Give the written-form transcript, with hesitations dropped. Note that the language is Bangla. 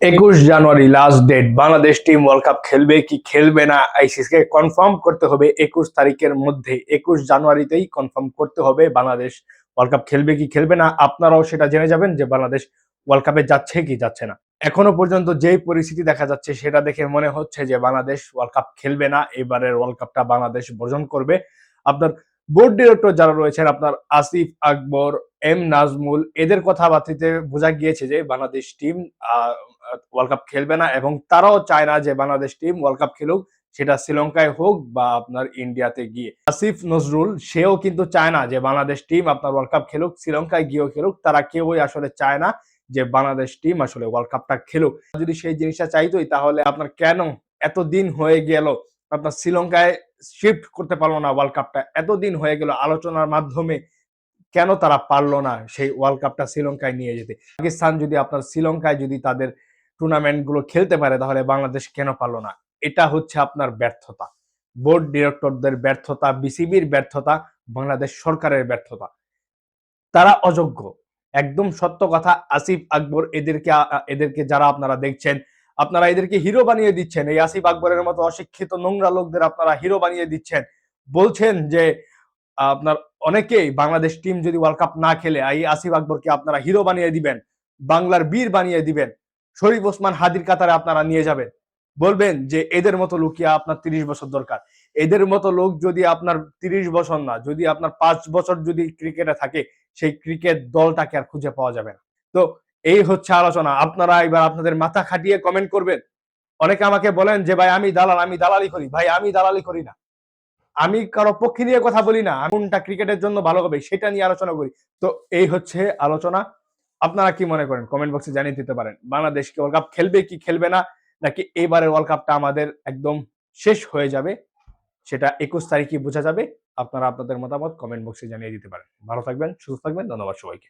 21 জানুয়ারি last date. Bangladesh team world cup খেলবে কি খেলবে না আইসিসি কে কনফার্ম করতে হবে 21 তারিখের মধ্যে। 21 জানুয়ারিতেই কনফার্ম করতে হবে বাংলাদেশ ওয়ার্ল্ড কাপ খেলবে কি খেলবে না। আপনারাও সেটা জেনে যাবেন যে বাংলাদেশ ওয়ার্ল্ড কাপে যাচ্ছে কি যাচ্ছে না। এখনো পর্যন্ত যেই পরিস্থিতি দেখা যাচ্ছে সেটা দেখে মনে হচ্ছে যে বাংলাদেশ ওয়ার্ল্ড কাপ খেলবে না। এবারের ওয়ার্ল্ড কাপটা বাংলাদেশ বর্জন করবে। আপনার বোর্ড ডিরেক্টর যারা রয়েছেন, আপনার আসিফ আকবর, এম নাজমুল, এদের কথাবার্তাতে বোঝা গিয়েছে যে বাংলাদেশ টিম ওয়ার্ল্ড কাপ খেলবে না এবং তারাও চায় না যে বাংলাদেশ টিম ওয়ার্ল্ড কাপ খেলুক, সেটা শ্রীলঙ্কায় হোক বা আপনার ইন্ডিয়াতে গিয়ে। আসিফ নজরুল সেও কিন্তু চায় না যে বাংলাদেশ টিম আপনার ওয়ার্ল্ড কাপ খেলুক, শ্রীলঙ্কায় গিয়েও খেলুক। তারা কেউই আসলে চায় না যে বাংলাদেশ টিম আসলে ওয়ার্ল্ড কাপটা খেলুক। যদি সেই জিনিসটা চাইতোই তাহলে আপনার কেন এতদিন হয়ে গেল আপনার শ্রীলঙ্কায় শিফট করতে পারলো না ওয়ার্ল্ড কাপটা? এতদিন হয়ে গেল আলোচনার মাধ্যমে কেন তারা পারলো না সেই ওয়ার্ল্ড কাপটা শ্রীলঙ্কায় নিয়ে যেতে? পাকিস্তান যদি আপনার শ্রীলঙ্কায় যদি তাদের টুর্নামেন্ট গুলো খেলতে পারে তাহলে বাংলাদেশ কেন পারলো না? এটা হচ্ছে আপনার ব্যর্থতা, বোর্ড ডিরেক্টরদের ব্যর্থতা, বিসিবির ব্যর্থতা, বাংলাদেশ সরকারের ব্যর্থতা। তারা অযোগ্য, একদম সত্য কথা। আসিফ আকবর এদেরকে যারা আপনারা দেখছেন, আপনারা এদেরকে হিরো বানিয়ে দিচ্ছেন। এই আসিফ আকবরের মতো অশিক্ষিত নোংরা লোকদের আপনারা হিরো বানিয়ে দিচ্ছেন। বলছেন যে আপনার অনেকেই বাংলাদেশ টিম যদি ওয়ার্ল্ড কাপ না খেলে এই আসিফ আকবরকে আপনারা হিরো বানিয়ে দিবেন, বাংলার বীর বানিয়ে দিবেন, শরীফ ওসমান হাদির কাতারে আপনারা নিয়ে যাবেন। বলবেন যে এদের মতো লোকিয়া আপনার 30 বছর দরকার। এদের মতো লোক যদি আপনার 30 বছর না, যদি আপনার 5 বছর যদি ক্রিকেটে থাকে, সেই ক্রিকেট দলটাকে আর খুঁজে পাওয়া যাবে না। তো এই হচ্ছে আলোচনা। আপনারা এবার আপনাদের মাথা খাটিয়ে কমেন্ট করবেন। অনেকে আমাকে বলেন যে ভাই আমি দালাল, আমি দালালি করি। ভাই আমি দালালি করি না, আমি কারো পক্ষে নিয়ে কথা বলি না, কোনটা ক্রিকেটের জন্য ভালো হবে সেটা নিয়ে আলোচনা করি। তো এই হচ্ছে আলোচনা। আপনারা কি মনে করেন কমেন্ট বক্সে জানিয়ে দিতে পারেন। বাংলাদেশ কি ওয়ার্ল্ড কাপ খেলবে কি খেলবে না, নাকি এবারের ওয়ার্ল্ড কাপটা আমাদের একদম শেষ হয়ে যাবে, সেটা 21 তারিখে বোঝা যাবে। আপনারা আপনাদের মতামত কমেন্ট বক্সে জানিয়ে দিতে পারেন। ভালো থাকবেন, সুস্থ থাকবেন। ধন্যবাদ সবাইকে।